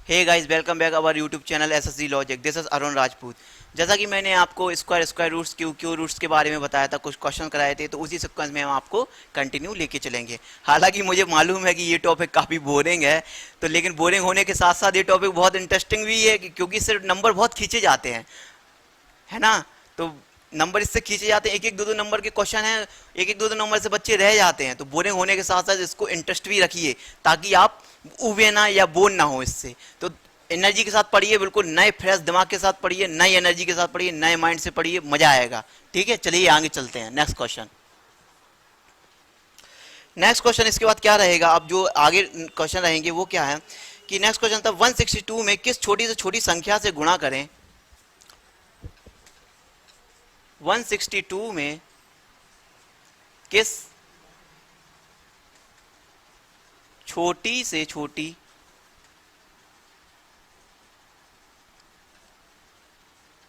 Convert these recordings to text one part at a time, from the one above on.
Hey guys, welcome back our YouTube channel SSC logic. This is Arun Rajput. जैसा कि मैंने आपको स्क्वायर रूट्स क्यू रूट्स के बारे में बताया था, कुछ क्वेश्चन कराए थे, तो उसी सीक्वेंस में हम आपको कंटिन्यू लेके चलेंगे। हालांकि मुझे मालूम है कि ये टॉपिक काफ़ी बोरिंग है, तो लेकिन बोरिंग होने के साथ साथ ये टॉपिक बहुत इंटरेस्टिंग भी है क्योंकि इससे नंबर बहुत खींचे जाते हैं, है ना। तो नंबर इससे खींचे जाते हैं, एक एक दो दो नंबर के क्वेश्चन हैं, एक एक दो दो नंबर से बच्चे रह जाते हैं। तो बोरिंग होने के साथ साथ इसको इंटरेस्ट भी रखिए ताकि आप उबे ना या बोर ना हो इससे। तो एनर्जी के साथ पढ़िए, बिल्कुल नए फ्रेश दिमाग के साथ पढ़िए, नई एनर्जी के साथ पढ़िए, नए माइंड से पढ़िए, मजा आएगा। ठीक है, चलिए आगे चलते हैं। Next question. नेक्स्ट क्वेश्चन इसके बाद क्या रहेगा, अब जो आगे क्वेश्चन रहेंगे वो क्या है कि नेक्स्ट क्वेश्चन था 162 में किस छोटी से छोटी संख्या से गुणा करें। 162 में किस छोटी से छोटी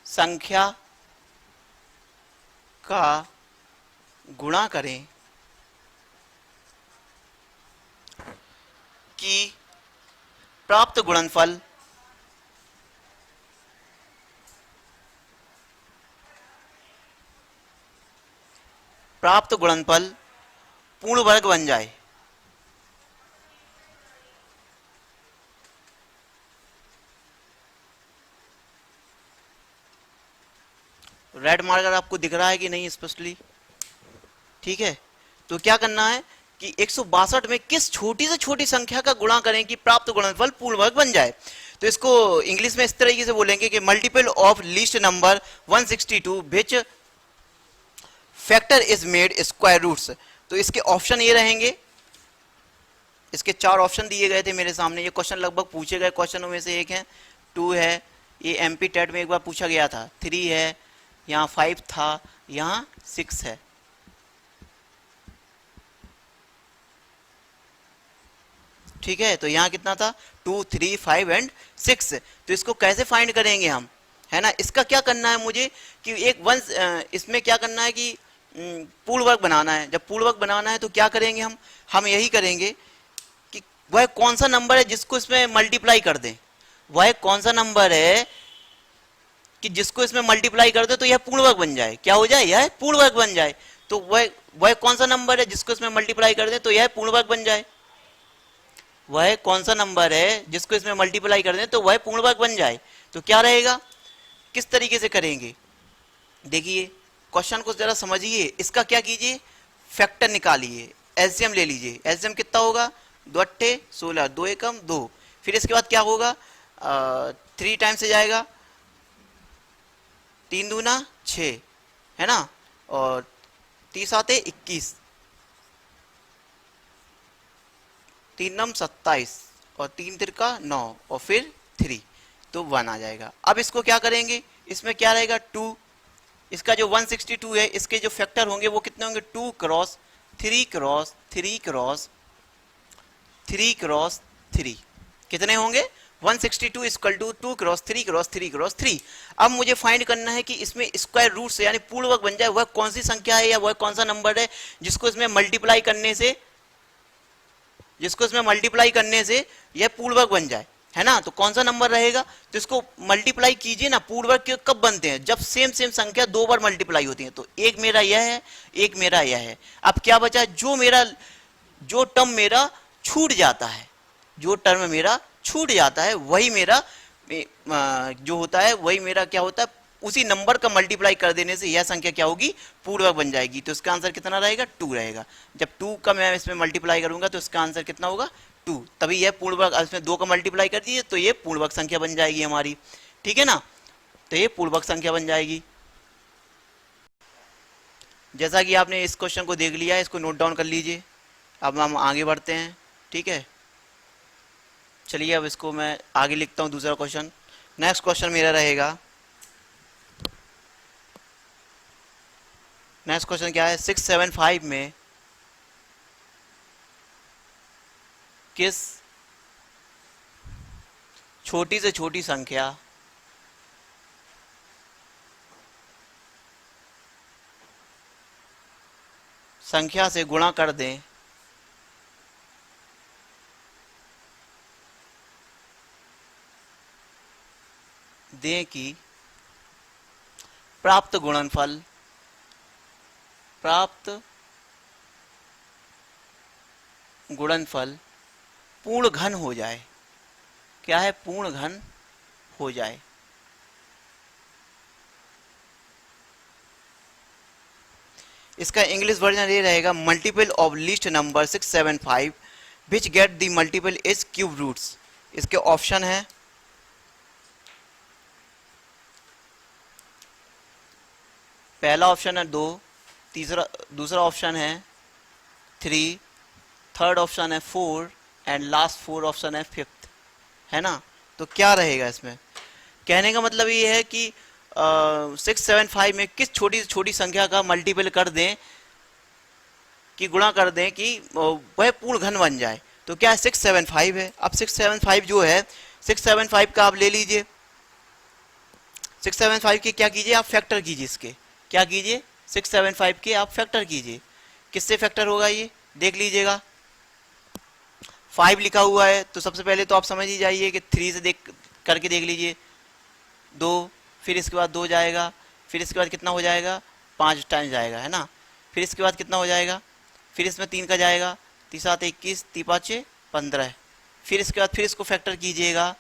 संख्या का गुणा करें कि प्राप्त गुणनफल पूर्ण वर्ग बन जाए। रेड मार्कर आपको दिख रहा है कि नहीं स्पष्टली? ठीक है, तो क्या करना है कि 162 में किस छोटी से छोटी संख्या का गुणा करें कि प्राप्त गुणनफल पूर्ण वर्ग बन जाए। तो इसको इंग्लिश में इस तरीके से बोलेंगे कि multiple of least number 162 which factor is made square roots. तो इसके ऑप्शन ये रहेंगे, इसके चार ऑप्शन दिए गए थे मेरे सामने। ये क्वेश्चन लगभग पूछे गए क्वेश्चनों में से एक है। 2 है, ये एमपी टेट में एक बार पूछा गया था। 3 है, यहाँ 5 था, यहाँ 6 है। ठीक है, तो यहाँ कितना था? 2, 3, 5 एंड 6। तो इसको कैसे फाइंड करेंगे हम, है ना। इसका क्या करना है मुझे कि एक वंश इसमें क्या करना है कि पूर्ण वर्ग बनाना है। जब पूर्ण वर्ग बनाना है तो क्या करेंगे हम यही करेंगे कि वह कौन सा नंबर है जिसको इसमें मल्टीप्लाई कर दें। वह कौन सा नंबर है कि जिसको इसमें मल्टीप्लाई कर दे तो यह पूर्ण वर्ग बन जाए। क्या हो जाए? यह पूर्ण वर्ग बन जाए। तो वह कौन सा नंबर है जिसको इसमें मल्टीप्लाई कर दे तो यह पूर्ण वर्ग बन जाए। वह कौन सा नंबर है जिसको इसमें मल्टीप्लाई कर दें तो वह पूर्ण वर्ग बन जाए। तो क्या रहेगा, किस तरीके से करेंगे? देखिए, क्वेश्चन को जरा समझिए। इसका क्या कीजिए, फैक्टर निकालिए, एलसीएम ले लीजिए। एलसीएम कितना होगा? 2 अट्ठे 16, 2 एकम 2। फिर इसके बाद क्या होगा, 3 टाइम से जाएगा, 3 दूना 6, है ना। और 30 आते 21, 3 नम 27 और 3 तिरका 9 और फिर 3, तो 1 आ जाएगा। अब इसको क्या करेंगे, इसमें क्या रहेगा 2। इसका जो 162 है इसके जो फैक्टर होंगे वो कितने होंगे? 2 क्रॉस 3 क्रॉस 3 क्रॉस 3 क्रॉस 3। कितने होंगे? 162 equal to 2 cross 3 cross 3 cross 3। अब मुझे फाइंड करना है कि इसमें स्क्वायर रूट से यानी पूर्ण वर्ग बन जाए वह कौन सी संख्या है या वह कौन सा नंबर है जिसको इसमें मल्टीप्लाई करने से यह पूर्ण वर्ग बन जाए, है ना। तो कौन सा नंबर रहेगा? तो इसको मल्टीप्लाई कीजिए ना। पूर्ण वर्ग कब बनते हैं? जब सेम सेम संख्या 2 बार मल्टीप्लाई होती है। तो एक मेरा यह है, एक मेरा यह है। अब क्या बचा? जो टर्म मेरा छूट जाता है, जो टर्म मेरा छूट जाता है वही मेरा जो होता है वही मेरा क्या होता है, उसी नंबर का मल्टीप्लाई कर देने से यह संख्या क्या होगी? पूर्ण वर्ग बन जाएगी। तो इसका आंसर कितना रहेगा? 2 रहेगा। जब 2 का मैं इसमें मल्टीप्लाई करूंगा तो इसका आंसर कितना होगा? 2। तभी यह पूर्ण वर्ग, इसमें 2 का मल्टीप्लाई कर दीजिए तो ये पूर्ण वर्ग संख्या बन जाएगी हमारी। ठीक है ना, तो ये पूर्ण वर्ग संख्या बन जाएगी। जैसा कि आपने इस क्वेश्चन को देख लिया है, इसको नोट डाउन कर लीजिए। अब हम आगे बढ़ते हैं। ठीक है, चलिए अब इसको मैं आगे लिखता हूँ दूसरा क्वेश्चन। नेक्स्ट क्वेश्चन मेरा रहेगा, नेक्स्ट क्वेश्चन क्या है? 675 में किस छोटी से छोटी संख्या से गुणा कर दें दें कि प्राप्त गुणनफल पूर्ण घन हो जाए। क्या है? पूर्ण घन हो जाए। इसका इंग्लिश वर्जन ये रहेगा, multiple of least number 675 which get the multiple is cube roots. इसके ऑप्शन है, पहला ऑप्शन है 2, दूसरा ऑप्शन है 3, थर्ड ऑप्शन है 4 एंड लास्ट 4 ऑप्शन है 5th, है ना। तो क्या रहेगा इसमें? कहने का मतलब ये है कि 675 में किस छोटी से छोटी संख्या का मल्टीपल कर दें, कि गुणा कर दें कि वह पूर्ण घन बन जाए। तो क्या है? 675 है। अब 675 जो है, 675 का आप ले लीजिए, 675 के क्या कीजिए आप? फैक्टर कीजिए इसके। क्या कीजिए? 675 के आप फैक्टर कीजिए। किससे फैक्टर होगा ये देख लीजिएगा। 5 लिखा हुआ है तो सबसे पहले तो आप समझ ही जाइए कि 3 से करके देख लीजिए, 2, फिर इसके बाद 2 जाएगा, फिर इसके बाद कितना हो जाएगा? 5 टाइम जाएगा, है ना। फिर इसके बाद कितना हो जाएगा? फिर इसमें 3 का जाएगा, 3 7 21, 3 5 15। फिर इसके बाद फिर इसको फैक्टर कीजिएगा,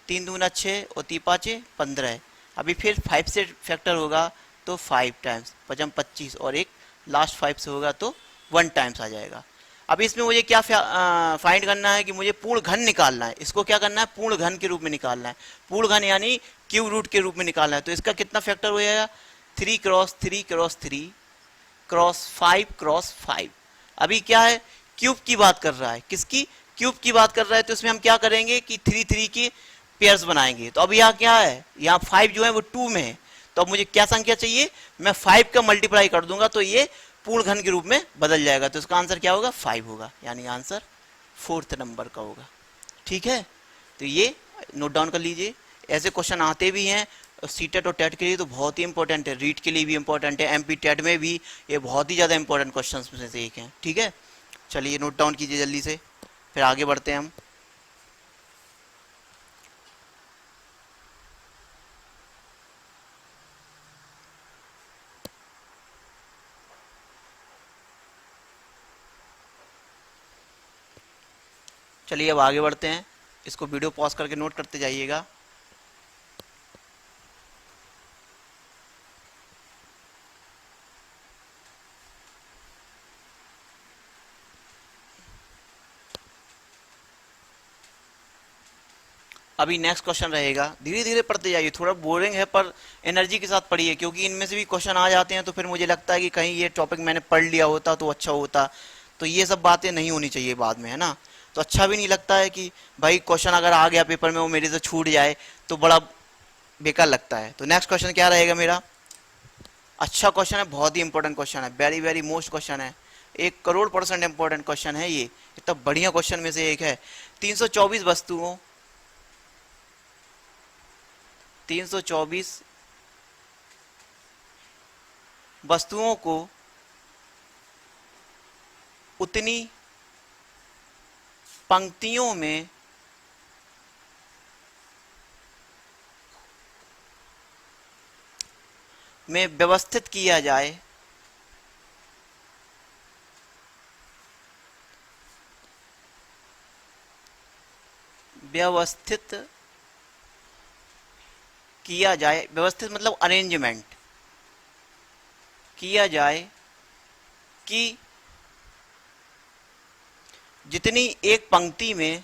3 दूना 6 और 3 5 15। अभी फिर 5 से फैक्टर होगा तो 5 टाइम्स 5 25, और एक लास्ट 5 से होगा तो 1 टाइम्स आ जाएगा। अब इसमें मुझे क्या फाइंड करना है कि मुझे पूर्ण घन निकालना है। इसको क्या करना है? पूर्ण घन के रूप में निकालना है। पूर्ण घन यानी क्यूब रूट के रूप में निकालना है। तो इसका कितना फैक्टर हो जाएगा? 3 क्रॉस 3 क्रॉस 3 क्रॉस 5 क्रॉस 5। अभी क्या है? क्यूब की बात कर रहा है। किसकी? क्यूब की बात कर रहा है। तो इसमें हम क्या करेंगे कि 3 3 की पेयर्स बनाएंगे। तो अब यहाँ क्या है? यहाँ 5 जो है वो 2 में है। तो अब मुझे क्या संख्या चाहिए? मैं 5 का मल्टीप्लाई कर दूंगा तो ये पूर्ण घन के रूप में बदल जाएगा। तो इसका आंसर क्या होगा? 5 होगा, यानी आंसर 4th नंबर का होगा। ठीक है, तो ये नोट डाउन कर लीजिए। ऐसे क्वेश्चन आते भी हैं सीटेट और टेट के लिए, तो बहुत ही इंपॉर्टेंट है। रीट के लिए भी इंपॉर्टेंट है, एमपी टेट में भी ये बहुत ही ज़्यादा इंपॉर्टेंट क्वेश्चन में से एक है। ठीक है, चलिए नोट डाउन कीजिए जल्दी से, फिर आगे बढ़ते हैं हम। चलिए अब आगे बढ़ते हैं। इसको वीडियो पॉज करके नोट करते जाइएगा। अभी नेक्स्ट क्वेश्चन रहेगा, धीरे धीरे पढ़ते जाइए, थोड़ा बोरिंग है पर एनर्जी के साथ पढ़िए, क्योंकि इनमें से भी क्वेश्चन आ जाते हैं तो फिर मुझे लगता है कि कहीं ये टॉपिक मैंने पढ़ लिया होता तो अच्छा होता। तो ये सब बातें नहीं होनी चाहिए बाद में, है ना। तो अच्छा भी नहीं लगता है कि भाई क्वेश्चन अगर आ गया पेपर में वो मेरे से छूट जाए तो बड़ा बेकार लगता है। तो नेक्स्ट क्वेश्चन क्या रहेगा मेरा? अच्छा क्वेश्चन है, बहुत ही इंपॉर्टेंट क्वेश्चन है, वेरी वेरी मोस्ट क्वेश्चन है, 1 करोड़% इंपॉर्टेंट क्वेश्चन है ये। इतना बढ़िया क्वेश्चन में से एक है। 324 वस्तुओं को उतनी पंक्तियों में व्यवस्थित किया जाए, व्यवस्थित मतलब अरेंजमेंट किया जाए कि जितनी एक पंक्ति में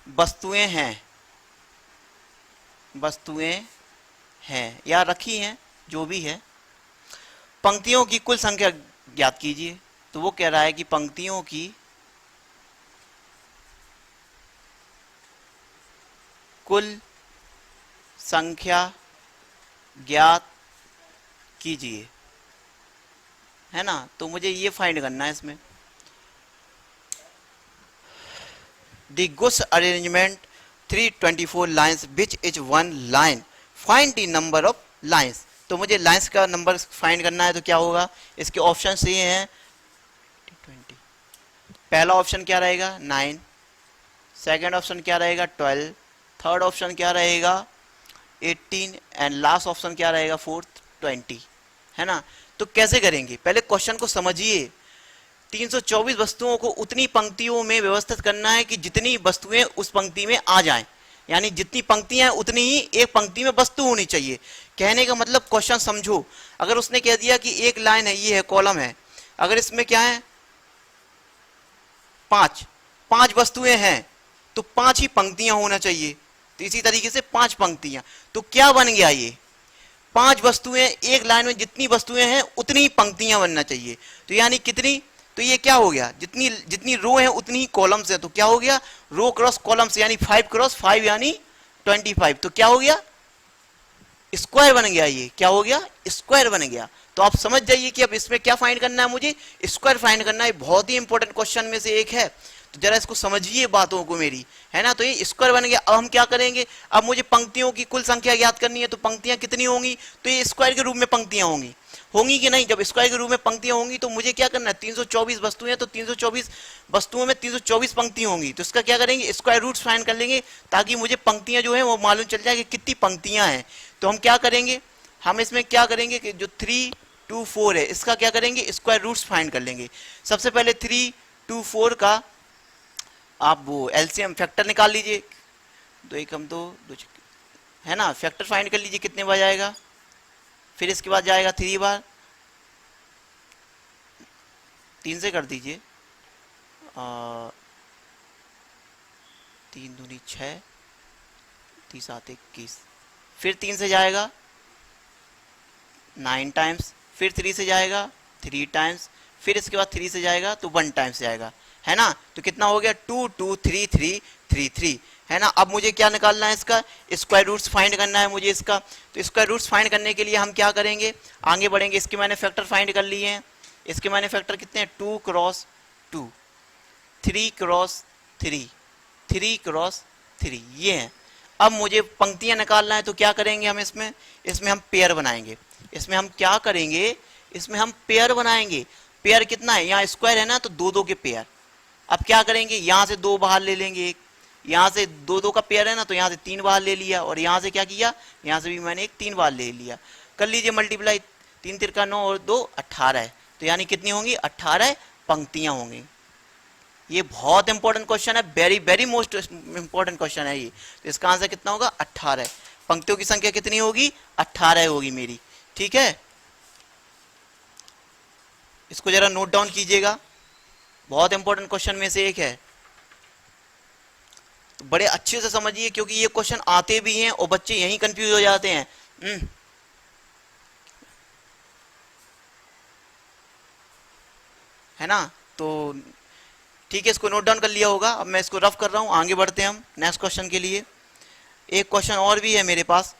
वस्तुएं हैं या रखी हैं, जो भी है, पंक्तियों की कुल संख्या ज्ञात कीजिए। तो वो कह रहा है कि पंक्तियों की कुल संख्या ज्ञात कीजिए, है ना। तो मुझे ये फाइंड करना है इसमें। The goods arrangement 324 lines which is 1 line, find the number of lines. तो मुझे लाइंस का नंबर फाइंड करना है, तो क्या होगा, इसके ऑप्शन ये हैं 20। पहला ऑप्शन क्या रहेगा 9, सेकेंड ऑप्शन क्या रहेगा 12, थर्ड ऑप्शन क्या रहेगा 18 एंड लास्ट ऑप्शन क्या रहेगा फोर्थ 20, है ना। तो कैसे करेंगे, पहले क्वेश्चन को समझिए। 324 वस्तुओं को उतनी पंक्तियों में व्यवस्थित करना है कि जितनी वस्तुएं उस पंक्ति में आ जाएं, यानी जितनी पंक्तियां हैं उतनी ही एक पंक्ति में वस्तु होनी चाहिए। कहने का मतलब क्वेश्चन समझो, अगर उसने कह दिया कि एक लाइन है, ये है कॉलम है, अगर इसमें क्या है पांच पांच वस्तुएं हैं तो पांच ही पंक्तियां होना चाहिए। तो इसी तरीके से पांच पंक्तियां, तो क्या बन गया, ये पांच वस्तुएं, एक लाइन में जितनी वस्तुएं हैं उतनी ही पंक्तियां बनना चाहिए। तो यानी कितनी, तो ये क्या हो गया, जितनी जितनी रो है उतनी ही कॉलम्स है, तो क्या हो गया रो क्रॉस कॉलम्स, यानी 5 क्रॉस 5 यानी 25। तो क्या हो गया, स्क्वायर बन गया, ये क्या हो गया स्क्वायर बन गया। तो आप समझ जाइए कि अब इसमें क्या फाइंड करना है, मुझे स्क्वायर फाइंड करना है। बहुत ही इंपॉर्टेंट क्वेश्चन में से एक है, तो जरा इसको समझिए बातों को मेरी, है ना। तो ये स्क्वायर बन गया। अब हम क्या करेंगे, अब मुझे पंक्तियों की कुल संख्या ज्ञात करनी है, तो पंक्तियां कितनी होंगी, तो ये स्क्वायर के रूप में पंक्तियां होंगी, होंगी कि नहीं। जब स्क्वायर के रूप में पंक्तियां होंगी तो मुझे क्या करना है, 324 वस्तुएं, तो 324 वस्तुओं में 324 पंक्तियां होंगी, तो इसका क्या करेंगे, स्क्वायर रूट्स फाइंड कर लेंगे, ताकि मुझे पंक्तियां जो है वो मालूम चल जाए कि कितनी पंक्तियां हैं। तो हम क्या करेंगे, हम इसमें क्या करेंगे कि जो 3 2 4 है, इसका क्या करेंगे, स्क्वायर रूट्स फाइंड कर लेंगे। सबसे पहले 3 2 4 का आप वो एलसीएम फैक्टर निकाल लीजिए, दो एकम दो, दो है ना, फैक्टर फाइंड कर लीजिए कितने बार जाएगा। फिर इसके बाद जाएगा 3 बार, 3 से कर दीजिए, 3 दूनी 6, 30 आते 21, फिर 3 से जाएगा 9 टाइम्स, फिर 3 से जाएगा 3 टाइम्स, फिर इसके बाद 3 से जाएगा तो 1 टाइम्स जाएगा, है ना। तो कितना हो गया 2 2 3 3 3 3, है ना। अब मुझे क्या निकालना है, इसका स्क्वायर रूट्स फाइंड करना है मुझे इसका। तो स्क्वायर रूट्स फाइंड करने के लिए हम क्या करेंगे, आगे बढ़ेंगे। इसके मैंने फैक्टर फाइंड कर लिए हैं, इसके मैंने फैक्टर कितने हैं, 2 क्रॉस 2, 3 क्रॉस 3, 3 क्रॉस 3, ये हैं। अब मुझे पंक्तियां निकालना है, तो क्या करेंगे हम, इसमें इसमें हम पेयर बनाएंगे। इसमें हम क्या करेंगे, इसमें हम पेयर बनाएंगे। पेयर कितना है, यहाँ स्क्वायर है ना, तो दो दो के पेयर। अब क्या करेंगे, यहां से दो बाहर ले लेंगे, एक यहां से दो दो का पेयर है ना, तो यहां से 3 बाहर ले लिया, और यहां से क्या किया, यहां से भी मैंने एक 3 बार ले लिया। कर लीजिए मल्टीप्लाई, 3 तिरका 9 और 2 18, तो यानी कितनी होंगी 18 पंक्तियां होंगी। ये बहुत इंपॉर्टेंट क्वेश्चन है, very very most important question है ये। तो इसका आंसर कितना होगा 18, पंक्तियों की संख्या कितनी होगी 18 होगी मेरी, ठीक है। इसको जरा नोट डाउन कीजिएगा, बहुत इंपॉर्टेंट क्वेश्चन में से एक है, तो बड़े अच्छे से समझिए, क्योंकि ये क्वेश्चन आते भी हैं और बच्चे यहीं कंफ्यूज हो जाते हैं। है ना। तो ठीक है, इसको नोट डाउन कर लिया होगा। अब मैं इसको रफ कर रहा हूं, आगे बढ़ते हैं हम नेक्स्ट क्वेश्चन के लिए। एक क्वेश्चन और भी है मेरे पास,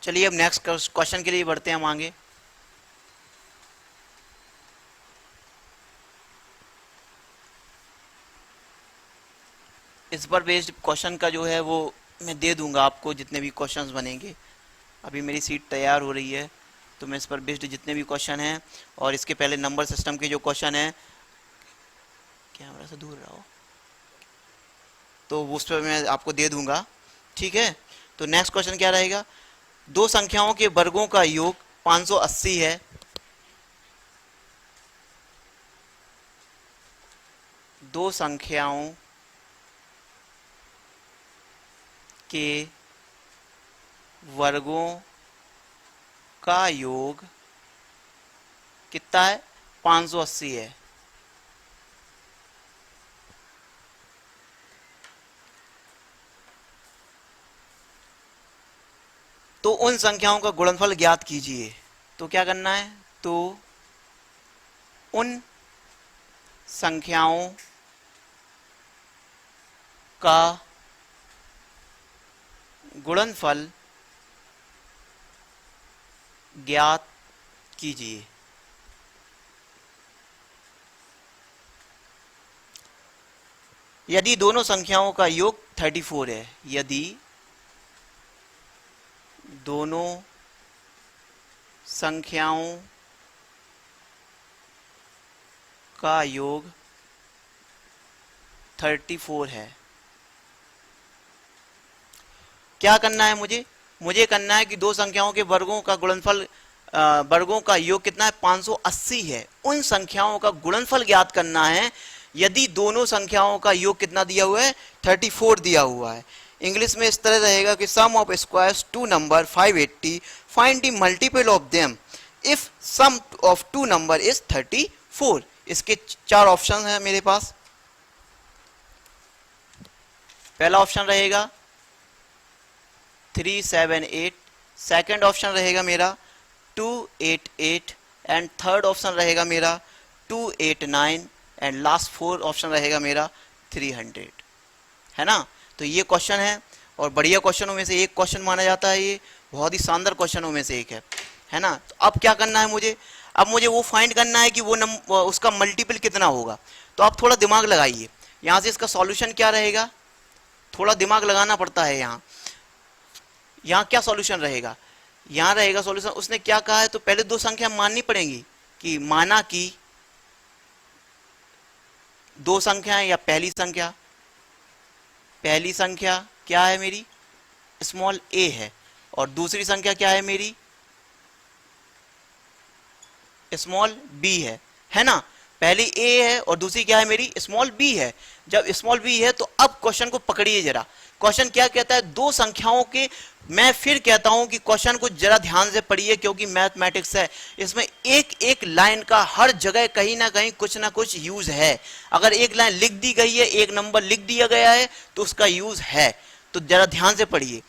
चलिए अब नेक्स्ट क्वेश्चन के लिए बढ़ते हैं हम आगे। इस पर बेस्ड क्वेश्चन का जो है वो मैं दे दूंगा आपको, जितने भी क्वेश्चंस बनेंगे। अभी मेरी सीट तैयार हो रही है, तो मैं इस पर बेस्ड जितने भी क्वेश्चन हैं, और इसके पहले नंबर सिस्टम के जो क्वेश्चन हैं, कैमरा से दूर रहो, तो उस पर मैं आपको दे दूंगा, ठीक है। तो नेक्स्ट क्वेश्चन क्या रहेगा, दो संख्याओं के वर्गों का योग 580 है, दो संख्याओं के वर्गों का योग कितना है 580 है। तो उन संख्याओं का गुणनफल ज्ञात कीजिए। तो क्या करना है, तो उन संख्याओं का गुणनफल ज्ञात कीजिए। यदि दोनों संख्याओं का योग 34 है, यदि दोनों संख्याओं का योग 34 है, क्या करना है मुझे? मुझे करना है कि दो संख्याओं के वर्गों का गुणनफल, वर्गों का योग कितना है? 580 है। उन संख्याओं का गुणनफल ज्ञात करना है यदि दोनों संख्याओं का योग कितना दिया हुआ है? 34 दिया हुआ है। इंग्लिश में इस तरह रहेगा कि sum of squares two number 580, find the multiple of them if sum of two number is 34। इसके चार ऑप्शन है मेरे पास। पहला ऑप्शन रहेगा 378, सेकंड ऑप्शन रहेगा मेरा 288 एंड थर्ड ऑप्शन रहेगा मेरा 289 एंड लास्ट फोर्थ ऑप्शन रहेगा मेरा 300, है ना। तो ये क्वेश्चन है और बढ़िया क्वेश्चनों में से एक क्वेश्चन माना जाता है, ये बहुत ही शानदार क्वेश्चनों में से एक है ना। तो अब क्या करना है मुझे? अब मुझे वो फाइंड करना है कि वो उसका मल्टीपल कितना होगा। तो आप थोड़ा दिमाग लगाइए, यहाँ से इसका सॉल्यूशन क्या रहेगा? थोड़ा दिमाग लगाना पड़ता है। यहाँ क्या सॉल्यूशन रहेगा? यहाँ रहेगा सॉल्यूशन, उसने क्या कहा है, तो पहले दो संख्या माननी पड़ेंगी कि माना कि दो संख्याएं या पहली संख्या क्या है मेरी? स्मॉल a है, और दूसरी संख्या क्या है मेरी? स्मॉल b है ना। पहली a है और दूसरी क्या है मेरी? स्मॉल b है। जब स्मॉल b है तो अब क्वेश्चन को पकड़िए जरा। क्वेश्चन क्या कहता है? दो संख्याओं के, मैं फिर कहता हूं कि क्वेश्चन को जरा ध्यान से पढ़िए क्योंकि मैथमेटिक्स है, इसमें एक एक लाइन का हर जगह कहीं ना कहीं कुछ ना कुछ यूज है। अगर एक लाइन लिख दी गई है, एक नंबर लिख दिया गया है, तो उसका यूज है। तो जरा ध्यान से पढ़िए,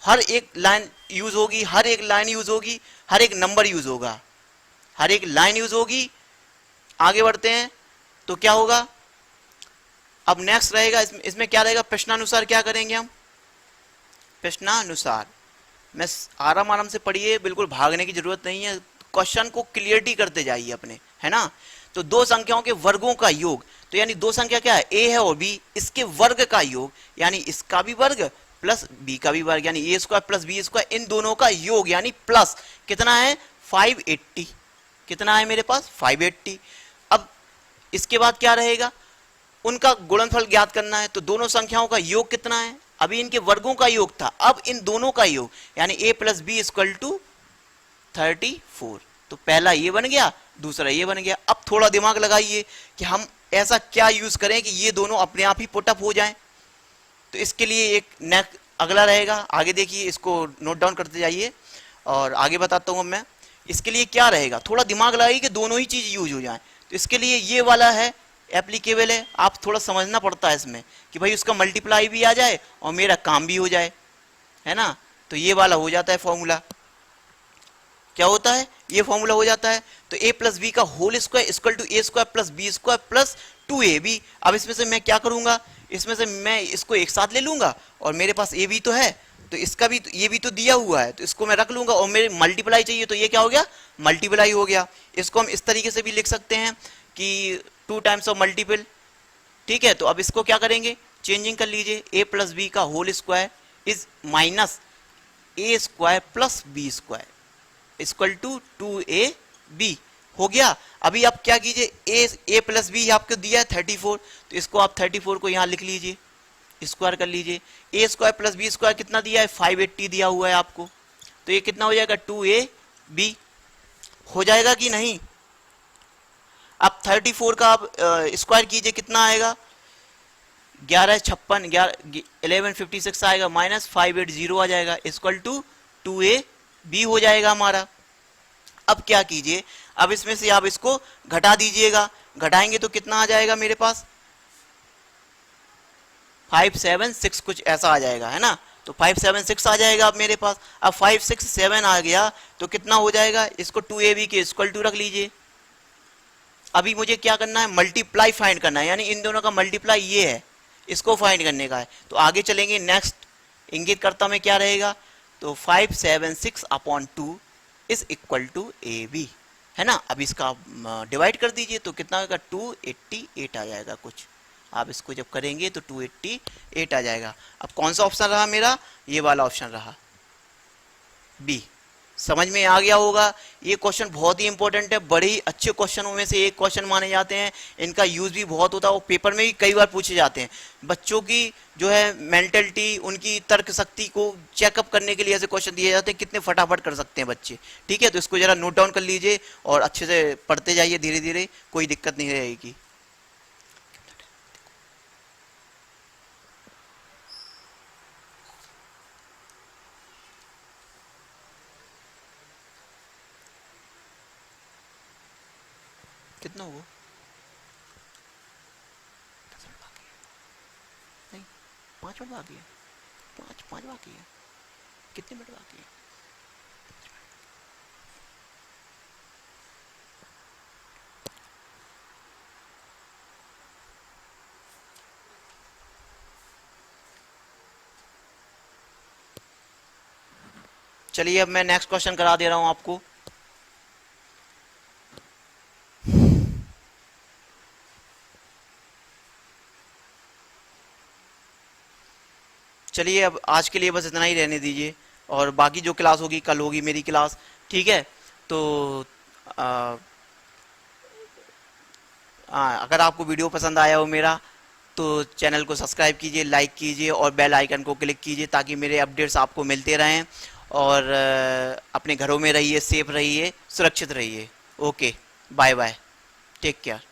हर एक लाइन यूज होगी, हर एक लाइन यूज होगी, हर एक नंबर यूज होगा, हर एक लाइन यूज होगी। आगे बढ़ते हैं तो क्या होगा? अब नेक्स्ट रहेगा इसमें क्या रहेगा? प्रश्नानुसार क्या करेंगे हम? प्रश्नानुसार मैं आराम से पढ़िए, बिल्कुल भागने की जरूरत नहीं है, क्वेश्चन को क्लियरिटी करते जाइए अपने, है ना। तो दो संख्याओं के वर्गों का योग, तो यानी दो संख्या क्या है? a है और b, इसके वर्ग का योग, यानी इसका भी वर्ग प्लस b का भी वर्ग, यानी a square plus b square, इन दोनों का योग, यानी प्लस कितना है? 580। कितना है मेरे पास? 580। अब इसके बाद क्या रहेगा? उनका गुणनफल ज्ञात करना है। तो दोनों संख्याओं का योग कितना है? अभी इनके वर्गों का योग था, अब इन दोनों का योग, यानी a plus B equal to 34। तो पहला ये बन गया, दूसरा ये बन गया। अब थोड़ा दिमाग लगाइए कि हम ऐसा क्या यूज करें कि ये दोनों अपने आप ही पुटअप हो जाएं। तो इसके लिए एक नेक्स्ट अगला रहेगा, आगे देखिए, इसको नोट डाउन करते जाइए और आगे बताता हूं मैं। इसके लिए क्या रहेगा? थोड़ा दिमाग लगाइए कि दोनों ही चीज यूज हो जाए। तो इसके लिए ये वाला है एप्लीकेबल है, आप थोड़ा समझना पड़ता है इसमें कि भाई उसका मल्टीप्लाई भी आ जाए और मेरा काम भी हो जाए, है ना। तो ये वाला हो जाता है फॉर्मूला। क्या होता है? ये फॉर्मूला हो जाता है। तो a प्लस बी का whole square equal to a square plus B square plus 2ab। अब इसमें से मैं क्या करूंगा? इसमें से मैं इसको एक साथ ले लूंगा और मेरे पास a भी तो है, तो इसका भी ये भी तो दिया हुआ है, तो इसको मैं रख लूंगा और मेरे मल्टीप्लाई चाहिए, तो ये क्या हो गया? मल्टीप्लाई हो गया। इसको हम इस तरीके से भी लिख सकते हैं कि 2 टाइम्स ऑफ मल्टीपल, ठीक है। तो अब इसको क्या करेंगे? चेंजिंग कर लीजिए, a प्लस बी का whole square is minus a square plus B square equal to 2ab हो गया। अभी आप क्या कीजिए? a प्लस बी आपको दिया है 34, तो इसको आप 34 को यहां लिख लीजिए, स्क्वायर कर लीजिए। a square plus B square कितना दिया है? 580 दिया हुआ है आपको, तो ये कितना हो जाएगा? 2ab हो जाएगा कि नहीं? अब 34 का आप स्क्वायर कीजिए, कितना आएगा? 1156 आएगा, माइनस 580 आ जाएगा, इक्वल टू 2ab हो जाएगा हमारा। अब क्या कीजिए? अब इसमें से आप इसको घटा दीजिएगा, घटाएंगे तो कितना आ जाएगा मेरे पास? 576 कुछ ऐसा आ जाएगा, है ना। तो 576 आ जाएगा अब मेरे पास। अब 567 आ गया तो कितना हो जाएगा? इसको 2ab के इक्वल टू रख लीजिए। अभी मुझे क्या करना है? मल्टीप्लाई फाइंड करना है, यानी इन दोनों का मल्टीप्लाई ये है, इसको फाइंड करने का है। तो आगे चलेंगे, नेक्स्ट इंगित करता में क्या रहेगा? तो 576 upon 2 is equal to ab, है ना। अब इसका डिवाइड कर दीजिए तो कितना होगा? 288 आ जाएगा कुछ, आप इसको जब करेंगे तो 288 आ जाएगा। अब कौन सा ऑप्शन रहा मेरा, ये वाला ऑप्शन रहा बी। समझ में आ गया होगा। ये क्वेश्चन बहुत ही इंपॉर्टेंट है, बड़े ही अच्छे क्वेश्चनों में से एक क्वेश्चन माने जाते हैं, इनका यूज भी बहुत होता है और पेपर में भी कई बार पूछे जाते हैं। बच्चों की जो है मेंटलिटी, उनकी तर्क शक्ति को चेकअप करने के लिए ऐसे क्वेश्चन दिए जाते हैं, कितने फटाफट कर सकते हैं बच्चे। ठीक है, तो इसको जरा नोट डाउन कर लीजिए और अच्छे से पढ़ते जाइए धीरे धीरे, कोई दिक्कत नहीं रहेगी। कितना हुआ, 10 मिनट बाकी है, नहीं 5 मिनट बाकी है, 5 बाकी है, कितने मिनट बाकी है? चलिए अब मैं नेक्स्ट क्वेश्चन करा दे रहा हूं आपको। चलिए अब आज के लिए बस इतना ही रहने दीजिए, और बाकी जो क्लास होगी कल होगी मेरी क्लास। ठीक है, तो आ, अगर आपको वीडियो पसंद आया हो मेरा, तो चैनल को सब्सक्राइब कीजिए, लाइक कीजिए और बेल आइकन को क्लिक कीजिए ताकि मेरे अपडेट्स आपको मिलते रहें। और अपने घरों में रहिए, सेफ रहिए, सुरक्षित रहिए। Okay, bye bye, take care.